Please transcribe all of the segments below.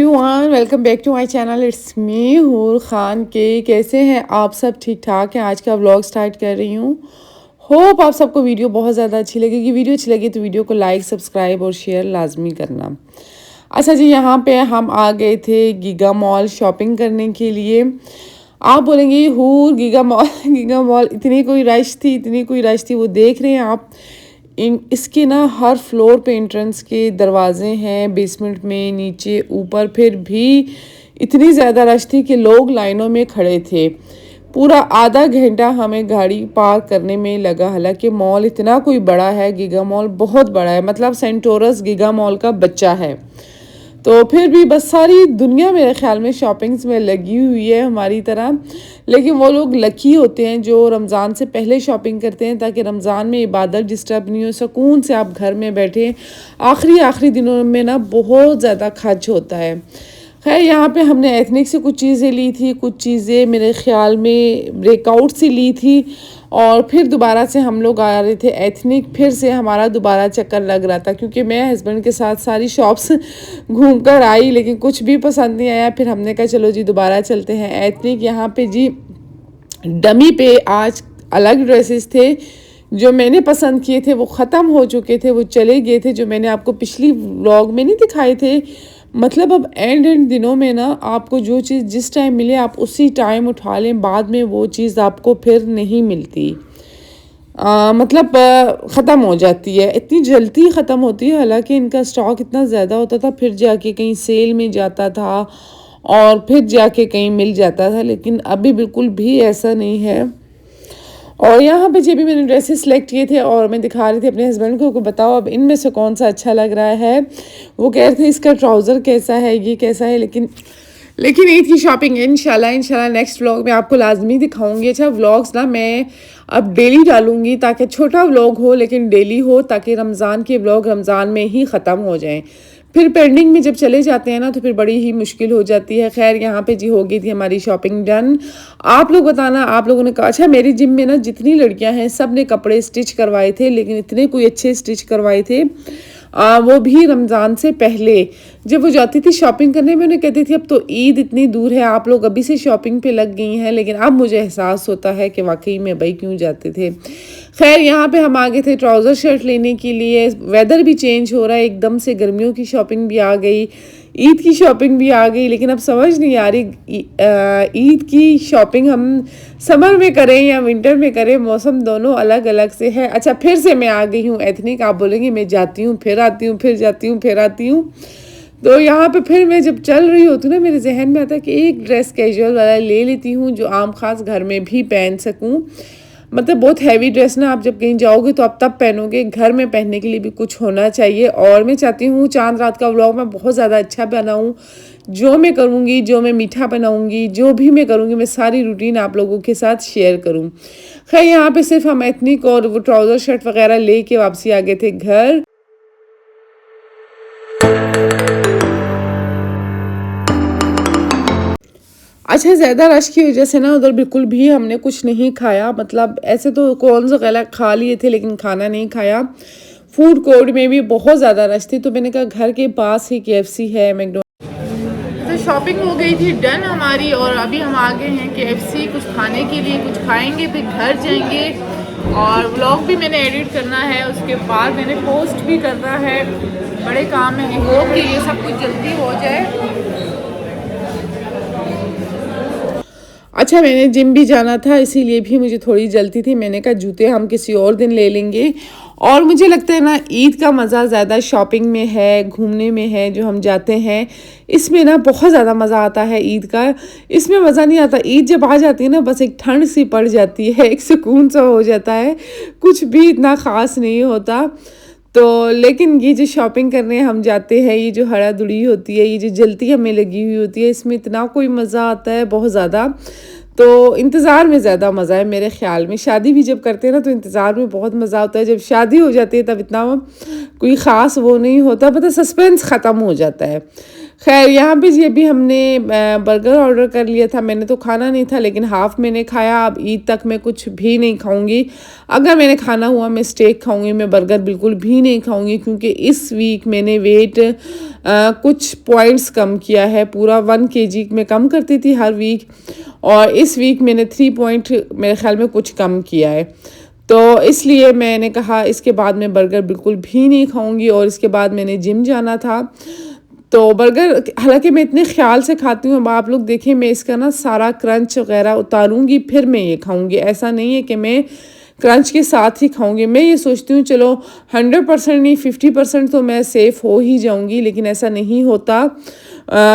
Everyone, welcome back to my channel. It's me Hoor Khan के। कैसे हैं आप सब? ठीक ठाक हैं। आज का व्लॉग स्टार्ट कर रही हूँ। होप आप सबको वीडियो बहुत ज़्यादा अच्छी लगेगी। वीडियो अच्छी लगी तो वीडियो को लाइक, सब्सक्राइब और शेयर लाजमी करना। अच्छा जी, यहाँ पे हम आ गए थे गीगा मॉल शॉपिंग करने के लिए। आप बोलेंगे हूर गीगा मॉल गीगा मॉल इतनी कोई रश थी। वो देख रहे हैं आप, इसके ना हर फ्लोर पे एंट्रेंस के दरवाजे हैं, बेसमेंट में, नीचे, ऊपर। फिर भी इतनी ज़्यादा रश थी कि लोग लाइनों में खड़े थे। पूरा आधा घंटा हमें गाड़ी पार्क करने में लगा। हालांकि मॉल इतना कोई बड़ा है, गीगा मॉल बहुत बड़ा है, मतलब सेंटोरस गीगा मॉल का बच्चा है। तो फिर भी बस सारी दुनिया मेरे ख्याल में शॉपिंग्स में लगी हुई है हमारी तरह। लेकिन वो लोग लकी होते हैं जो रमज़ान से पहले शॉपिंग करते हैं, ताकि रमज़ान में इबादत डिस्टर्ब नहीं हो, सुकून से आप घर में बैठे। आखिरी दिनों में ना बहुत ज़्यादा खर्च होता है। खैर, यहाँ पे हमने एथनिक से कुछ चीज़ें ली थी, कुछ चीज़ें मेरे ख्याल में ब्रेकआउट से ली थी, और फिर दोबारा से हम लोग आ रहे थे एथनिक। फिर से हमारा दोबारा चक्कर लग रहा था, क्योंकि मैं हस्बैंड के साथ सारी शॉप्स घूम कर आई, लेकिन कुछ भी पसंद नहीं आया। फिर हमने कहा चलो जी दोबारा चलते हैं एथनिक। यहाँ पे जी डमी पे आज अलग ड्रेसेस थे जो मैंने पसंद किए थे, वो ख़त्म हो चुके थे, वो चले गए थे, जो मैंने आपको पिछली व्लॉग में नहीं दिखाए थे। मतलब अब एंड दिनों में ना आपको जो चीज़ जिस टाइम मिले आप उसी टाइम उठा लें, बाद में वो चीज़ आपको फिर नहीं मिलती। मतलब ख़त्म हो जाती है, इतनी जल्दी ख़त्म होती है। हालांकि इनका स्टॉक इतना ज़्यादा होता था, फिर जाके कहीं सेल में जाता था और फिर जाके कहीं मिल जाता था, लेकिन अभी बिल्कुल भी ऐसा नहीं है। और यहाँ पे जो भी मैंने ड्रेसेस सेलेक्ट किए थे और मैं दिखा रही थी अपने हस्बैंड को बताओ अब इनमें से कौन सा अच्छा लग रहा है। वो कह रहे थे इसका ट्राउज़र कैसा है, ये कैसा है, लेकिन ईद की शॉपिंग इंशाल्लाह नेक्स्ट व्लॉग में आपको लाजमी दिखाऊंगी। अच्छा, व्लॉग्स ना मैं अब डेली डालूंगी, ताकि छोटा व्लॉग हो लेकिन डेली हो, ताकि रमज़ान के व्लॉग रमज़ान में ही ख़त्म हो जाएं। फिर पेंडिंग में जब चले जाते हैं ना तो फिर बड़ी ही मुश्किल हो जाती है। खैर, यहाँ पे जी हो गई थी हमारी शॉपिंग डन। आप लोग बताना, आप लोगों ने कहा। अच्छा, मेरी जिम में ना जितनी लड़कियां हैं सब ने कपड़े स्टिच करवाए थे, लेकिन इतने कोई अच्छे स्टिच करवाए थे, वो भी रमज़ान से पहले। जब वो जाती थी शॉपिंग करने में, उन्हें कहती थी अब तो ईद इतनी दूर है, आप लोग अभी से शॉपिंग पे लग गई हैं। लेकिन अब मुझे एहसास होता है कि वाकई में भाई क्यों जाते थे। खैर, यहाँ पे हम आ गए थे ट्राउज़र शर्ट लेने के लिए। वेदर भी चेंज हो रहा है एकदम से, गर्मियों की शॉपिंग भी आ गई, ईद की शॉपिंग भी आ गई। लेकिन अब समझ नहीं आ रही ईद की शॉपिंग हम समर में करें या विंटर में करें, मौसम दोनों अलग अलग से है। अच्छा, फिर से मैं आ गई हूँ एथनिक। आप बोलेंगे मैं जाती हूँ फिर आती हूँ, फिर जाती हूँ फिर आती हूँ। तो यहाँ पे फिर मैं जब चल रही होती हूँ ना, मेरे जहन में आता है कि एक ड्रेस कैजुअल वाला ले लेती हूँ जो आम खास घर में भी पहन सकूँ। मतलब बहुत हैवी ड्रेस ना आप जब कहीं जाओगे तो आप तब पहनोगे, घर में पहनने के लिए भी कुछ होना चाहिए। और मैं चाहती हूँ चांद रात का व्लॉग मैं बहुत ज़्यादा अच्छा बनाऊँ। जो मैं करूँगी, जो मैं मीठा बनाऊँगी, जो भी मैं करूँगी, मैं सारी रूटीन आप लोगों के साथ शेयर करूँ। खैर, यहाँ पे सिर्फ हम एथनिक और वो ट्राउज़र शर्ट वगैरह ले के वापसी आ गए थे घर। अच्छा, ज़्यादा रश की वजह से ना उधर बिल्कुल भी हमने कुछ नहीं खाया। मतलब ऐसे तो कौन सा गला खा लिए थे, लेकिन खाना नहीं खाया। फूड कोर्ट में भी बहुत ज़्यादा रश थी, तो मैंने कहा घर के पास ही KFC है, मैकडोनल्ड। तो शॉपिंग हो गई थी डन हमारी, और अभी हम आ गए हैं KFC कुछ खाने के लिए। कुछ खाएंगे फिर घर जाएंगे, और व्लॉग भी मैंने एडिट करना है, उसके बाद मैंने पोस्ट भी करना है। बड़े काम है, होप कि ये सब कुछ जल्दी हो जाए। अच्छा, मैंने जिम भी जाना था, इसीलिए भी मुझे थोड़ी जल्दी थी। मैंने कहा जूते हम किसी और दिन ले लेंगे। और मुझे लगता है ना ईद का मज़ा ज़्यादा शॉपिंग में है, घूमने में है। जो हम जाते हैं इसमें ना बहुत ज़्यादा मज़ा आता है ईद का। इसमें मज़ा नहीं आता। ईद जब आ जाती है ना, बस एक ठंड सी पड़ जाती है, एक सुकून सा हो जाता है, कुछ भी इतना ख़ास नहीं होता। तो लेकिन ये जो शॉपिंग करने हम जाते हैं, ये जो हड़ादुड़ी होती है, ये जो जल्दी हमें लगी हुई होती है, इसमें इतना कोई मज़ा आता है बहुत ज़्यादा। तो इंतज़ार में ज़्यादा मज़ा है मेरे ख़्याल में। शादी भी जब करते हैं ना तो इंतज़ार में बहुत मज़ा आता है, जब शादी हो जाती है तब इतना कोई ख़ास वो नहीं होता, मतलब सस्पेंस ख़त्म हो जाता है। खैर यहाँ पे ये भी हमने बर्गर ऑर्डर कर लिया था। मैंने तो खाना नहीं था लेकिन हाफ़ मैंने खाया। अब ईद तक मैं कुछ भी नहीं खाऊंगी। अगर मैंने खाना हुआ मैं स्टेक खाऊंगी, मैं बर्गर बिल्कुल भी नहीं खाऊंगी, क्योंकि इस वीक मैंने वेट कुछ पॉइंट्स कम किया है। पूरा 1 kg मैं कम करती थी हर वीक, और इस वीक मैंने 3 पॉइंट मेरे ख्याल में कुछ कम किया है। तो इसलिए मैंने कहा इसके बाद मैं बर्गर बिल्कुल भी नहीं खाऊंगी। और इसके बाद मैंने जिम जाना था, तो बर्गर हालांकि मैं इतने ख्याल से खाती हूँ। अब आप लोग देखें, मैं इसका ना सारा क्रंच वगैरह उतारूंगी फिर मैं ये खाऊंगी। ऐसा नहीं है कि मैं क्रंच के साथ ही खाऊंगी। मैं ये सोचती हूँ चलो 100% नहीं 50% तो मैं सेफ़ हो ही जाऊंगी, लेकिन ऐसा नहीं होता।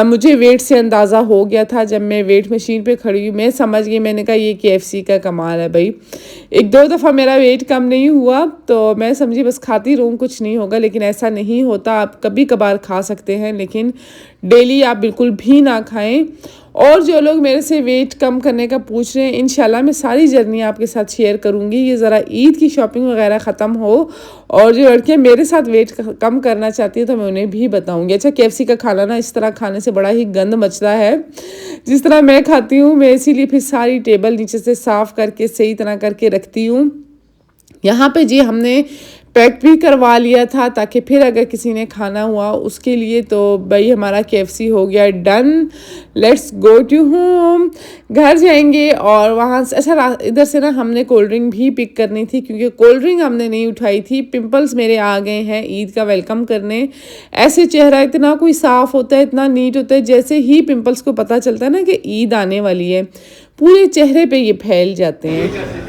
मुझे वेट से अंदाज़ा हो गया था जब मैं वेट मशीन पे खड़ी हुई, मैं समझ गई। मैंने कहा ये KFC का कमाल है भाई। 1-2 दफ़ा मेरा वेट कम नहीं हुआ तो मैं समझी बस खाती रहूँ, कुछ नहीं होगा, लेकिन ऐसा नहीं होता। आप कभी कभार खा सकते हैं लेकिन डेली आप बिल्कुल भी ना खाएं। और जो लोग मेरे से वेट कम करने का पूछ रहे हैं, इंशाल्लाह मैं सारी जर्नी आपके साथ शेयर करूंगी। ये ज़रा ईद की शॉपिंग वगैरह ख़त्म हो और जो लड़कियां मेरे साथ वेट कम करना चाहती है तो मैं उन्हें भी बताऊंगी। अच्छा, KFC का खाना ना इस तरह खाने से बड़ा ही गंद मचता है जिस तरह मैं खाती हूँ। मैं इसीलिए फिर सारी टेबल नीचे से साफ़ करके सही तरह करके रखती हूँ। यहाँ पे जी हमने पैक भी करवा लिया था ताकि फिर अगर किसी ने खाना हुआ उसके लिए। तो भाई हमारा KFC हो गया done. Let's go to home. घर जाएंगे और वहाँ से अच्छा इधर से ना हमने कोल्ड ड्रिंक भी पिक करनी थी, क्योंकि कोल्ड ड्रिंक हमने नहीं उठाई थी। पिंपल्स मेरे आ गए हैं ईद का वेलकम करने। ऐसे चेहरा इतना कोई साफ़ होता है, इतना नीट होता है, जैसे ही पिंपल्स को पता चलता है ना कि ईद आने वाली है, पूरे चेहरे पे ये फैल जाते हैं।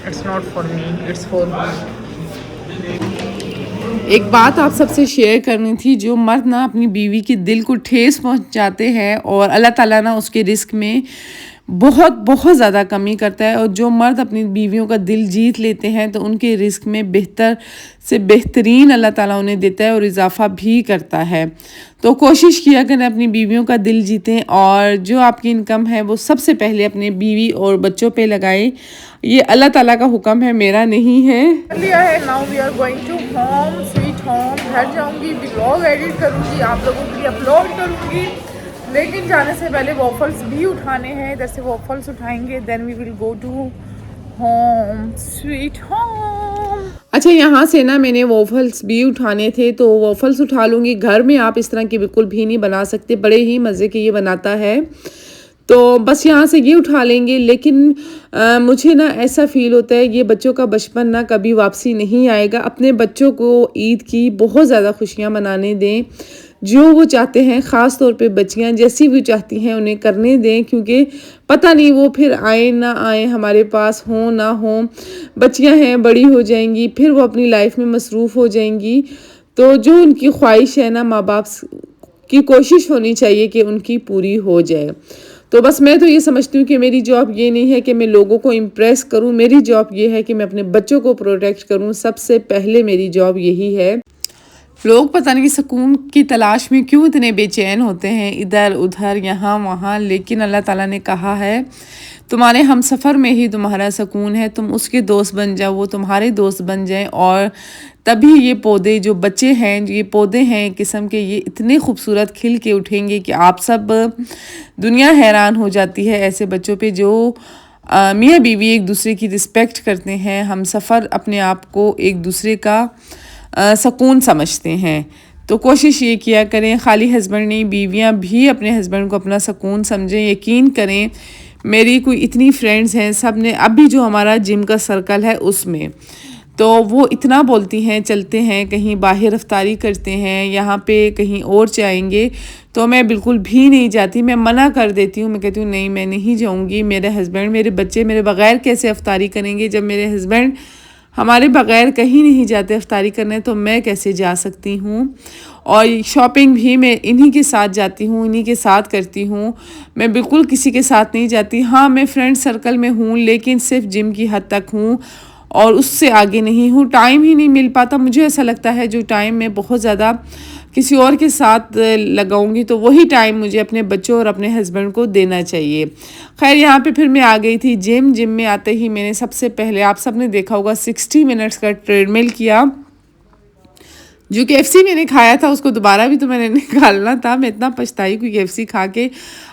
It's not for me, it's for me. एक बात आप सबसे शेयर करनी थी, जो मर्द ना अपनी बीवी के दिल को ठेस पहुंचाते हैं और अल्लाह ताला ना उसके रिस्क में बहुत बहुत ज़्यादा कमी करता है। और जो मर्द अपनी बीवियों का दिल जीत लेते हैं तो उनके रिस्क में बेहतर से बेहतरीन अल्लाह ताला उन्हें देता है और इजाफा भी करता है। तो कोशिश किया करें अपनी बीवियों का दिल जीतें, और जो आपकी इनकम है वो सबसे पहले अपने बीवी और बच्चों पे लगाएं। ये अल्लाह ताला का हुक्म है, मेरा नहीं है। लिया है। Now we are going to home, sweet home. घर जाऊंगी, व्लॉग एडिट करूंगी, आप लोगों के लिए अपलोड करूंगी, लेकिन जाने से पहले वॉफल्स भी उठाने हैं। इधर से वॉफल्स उठाएंगे, then we will go to home, sweet home. अच्छा, यहाँ से ना मैंने वॉफल्स भी उठाने थे तो वॉफल्स उठा लूँगी। घर में आप इस तरह की बिल्कुल भी नहीं बना सकते, बड़े ही मज़े के ये बनाता है। तो बस यहाँ से ये उठा लेंगे। लेकिन मुझे ना ऐसा फ़ील होता है ये बच्चों का बचपन ना कभी वापसी नहीं आएगा। अपने बच्चों को ईद की बहुत ज़्यादा खुशियाँ मनाने दें, जो वो चाहते हैं, ख़ास तौर पे बच्चियाँ जैसी भी चाहती हैं उन्हें करने दें, क्योंकि पता नहीं वो फिर आए ना आए, हमारे पास हों ना हों। बच्चियाँ हैं, बड़ी हो जाएंगी, फिर वो अपनी लाइफ में मसरूफ़ हो जाएंगी। तो जो उनकी ख्वाहिश है ना, माँ बाप की कोशिश होनी चाहिए कि उनकी पूरी हो जाए। तो बस मैं तो ये समझती हूँ कि मेरी जॉब ये नहीं है कि मैं लोगों को इम्प्रेस करूँ, मेरी जॉब ये है कि मैं अपने बच्चों को प्रोटेक्ट करूँ। सबसे पहले मेरी जॉब यही है। लोग पता नहीं सुकून की तलाश में क्यों इतने बेचैन होते हैं, इधर उधर यहाँ वहाँ, लेकिन अल्लाह ताला ने कहा है तुम्हारे हम सफ़र में ही तुम्हारा सुकून है। तुम उसके दोस्त बन जाओ, वो तुम्हारे दोस्त बन जाएं, और तभी ये पौधे, जो बच्चे हैं, ये पौधे हैं एक किस्म के, ये इतने खूबसूरत खिल के उठेंगे कि आप सब दुनिया हैरान हो जाती है ऐसे बच्चों पे जो मियाँ बीवी एक दूसरे की रिस्पेक्ट करते हैं। हम सफ़र अपने आप को एक दूसरे का सुकून समझते हैं। तो कोशिश ये किया करें, खाली हस्बैंड नहीं, बीवियां भी अपने हस्बैंड को अपना सुकून समझें। यकीन करें, मेरी कोई इतनी फ्रेंड्स हैं, सब ने अभी जो हमारा जिम का सर्कल है उसमें, तो वो इतना बोलती हैं, चलते हैं कहीं बाहर अफ्तारी करते हैं, यहाँ पे कहीं और जाएंगे, तो मैं बिल्कुल भी नहीं जाती। मैं मना कर देती हूँ, मैं कहती हूँ नहीं मैं नहीं जाऊँगी। मेरे हस्बैंड, मेरे बच्चे मेरे बग़ैर कैसे अफ्तारी करेंगे? जब मेरे हस्बैंड हमारे बग़ैर कहीं नहीं जाते अफ्तारी करने, तो मैं कैसे जा सकती हूँ? और शॉपिंग भी मैं इन्हीं के साथ जाती हूँ, इन्हीं के साथ करती हूँ। मैं बिल्कुल किसी के साथ नहीं जाती। हाँ, मैं फ्रेंड सर्कल में हूँ, लेकिन सिर्फ जिम की हद तक हूँ और उससे आगे नहीं हूँ। टाइम ही नहीं मिल पाता। मुझे ऐसा लगता है जो टाइम मैं बहुत ज़्यादा किसी और के साथ लगाऊंगी तो वही टाइम मुझे अपने बच्चों और अपने हस्बैंड को देना चाहिए। खैर यहाँ पे फिर मैं आ गई थी जिम में आते ही मैंने सबसे पहले, आप सबने देखा होगा, 60 मिनट्स का ट्रेडमिल किया। जो KFC मैंने खाया था उसको दोबारा भी तो मैंने निकालना था, मैं इतना पछताई कोई KFC खा के।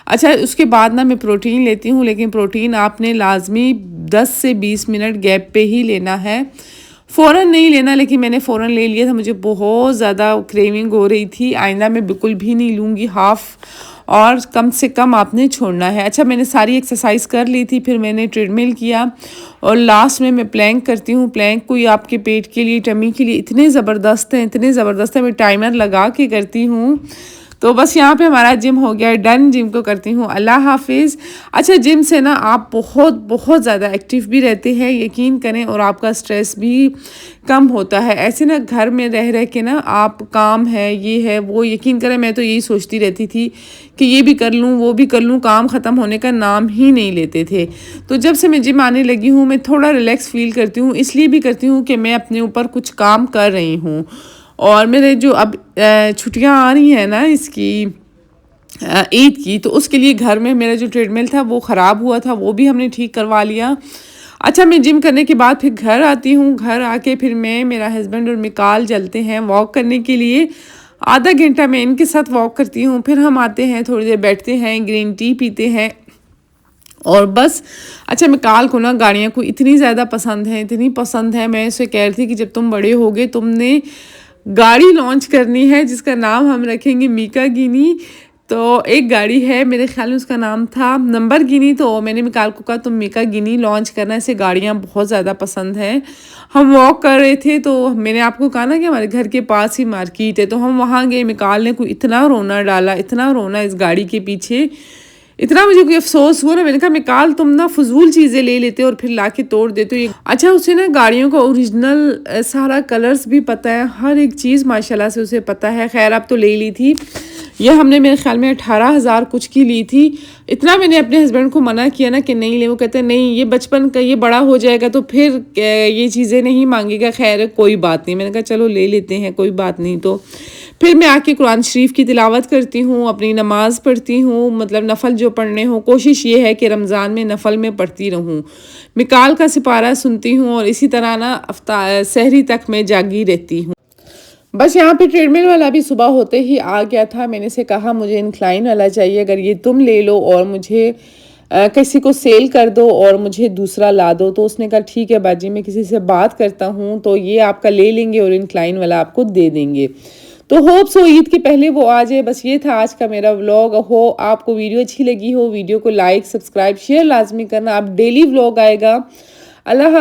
अच्छा, उसके बाद ना मैं प्रोटीन लेती हूँ, लेकिन प्रोटीन आपने लाजमी 10 से 20 मिनट गैप पे ही लेना है, फ़ौरन नहीं लेना। लेकिन मैंने फ़ौरन ले लिया था, मुझे बहुत ज़्यादा क्रेविंग हो रही थी। आइंदा मैं बिल्कुल भी नहीं लूँगी हाफ़, और कम से कम आपने छोड़ना है। अच्छा, मैंने सारी एक्सरसाइज कर ली थी, फिर मैंने ट्रेडमिल किया और लास्ट में मैं प्लैंक करती हूँ। प्लैंक कोई आपके पेट के लिए, टमी के लिए इतने ज़बरदस्त हैं, इतने ज़बरदस्त है। मैं टाइमर लगा के करती हूँ। तो बस यहाँ पे हमारा जिम हो गया डन। जिम को करती हूँ अल्लाह हाफिज़। अच्छा, जिम से ना आप बहुत बहुत ज़्यादा एक्टिव भी रहते हैं, यकीन करें, और आपका स्ट्रेस भी कम होता है। ऐसे ना घर में रह के ना आप काम है, ये है, वो, यकीन करें मैं तो यही सोचती रहती थी कि ये भी कर लूँ, वो भी कर लूँ, काम ख़त्म होने का नाम ही नहीं लेते थे। तो जब से मैं जिम आने लगी हूँ मैं थोड़ा रिलैक्स फील करती हूँ। इसलिए भी करती हूँ कि मैं अपने ऊपर कुछ काम कर रही हूँ। और मेरे जो अब छुट्टियां आ रही हैं ना इसकी ईद की, तो उसके लिए घर में मेरा जो ट्रेडमिल था वो ख़राब हुआ था, वो भी हमने ठीक करवा लिया। अच्छा, मैं जिम करने के बाद फिर घर आती हूँ। घर आके फिर मैं, मेरा हस्बैंड और मिकाल चलते हैं वॉक करने के लिए। आधा घंटा मैं इनके साथ वॉक करती हूँ, फिर हम आते हैं, थोड़ी देर बैठते हैं, ग्रीन टी पीते हैं और बस। अच्छा, मिकाल को ना गाड़ियाँ को इतनी ज़्यादा पसंद है, इतनी पसंद है, मैं उसे कह रही थी कि जब तुम बड़े होगे तुमने गाड़ी लॉन्च करनी है जिसका नाम हम रखेंगे मीका गिनी। तो एक गाड़ी है, मेरे ख्याल में उसका नाम था नंबर गिनी। तो मैंने मिकाल को कहा तुम मीका गिनी लॉन्च करना, इसे गाड़ियाँ बहुत ज़्यादा पसंद हैं। हम वॉक कर रहे थे तो मैंने आपको कहा ना कि हमारे घर के पास ही मार्केट है, तो हम वहाँ गए। मिकाल ने कोई इतना रोना डाला, इतना रोना इस गाड़ी के पीछे, इतना मुझे कोई अफसोस हुआ ना। मैंने कहा मिकाल तुम ना फजूल चीज़ें ले लेते हो और फिर लाके तोड़ देते हो ये। अच्छा, उसे ना गाड़ियों का ओरिजिनल सारा कलर्स भी पता है, हर एक चीज़ माशाल्लाह से उसे पता है। खैर, अब तो ले ली थी, यह हमने मेरे ख्याल में 18,000 कुछ की ली थी। इतना मैंने अपने हस्बैंड को मना किया ना कि नहीं ले, वो कहते हैं नहीं ये बचपन का, ये बड़ा हो जाएगा तो फिर ये चीज़ें नहीं मांगेगा। खैर कोई बात नहीं, मैंने कहा चलो ले लेते हैं, कोई बात नहीं। तो फिर मैं आके कुरान शरीफ की तिलावत करती हूँ, अपनी नमाज़ पढ़ती हूँ, मतलब नफल जो पढ़ने हो, कोशिश ये है कि रमज़ान में नफल में पढ़ती रहूँ। मिकाल का सिपारा सुनती हूँ और इसी तरह ना सहरी तक मैं जागी रहती हूँ। बस यहाँ पे ट्रेडमिल वाला भी सुबह होते ही आ गया था। मैंने से कहा मुझे इंक्लाइन वाला चाहिए, अगर ये तुम ले लो और मुझे किसी को सेल कर दो और मुझे दूसरा ला दो। तो उसने कहा ठीक है बाजी, मैं किसी से बात करता हूँ तो ये आपका ले लेंगे और इंक्लाइन वाला आपको दे देंगे। तो होप सो ईद के पहले वो आ जाए। बस ये था आज का मेरा व्लॉग। हो आपको वीडियो अच्छी लगी हो, वीडियो को लाइक, सब्सक्राइब, शेयर लाजमी करना। अब डेली व्लॉग आएगा। अल्लाह।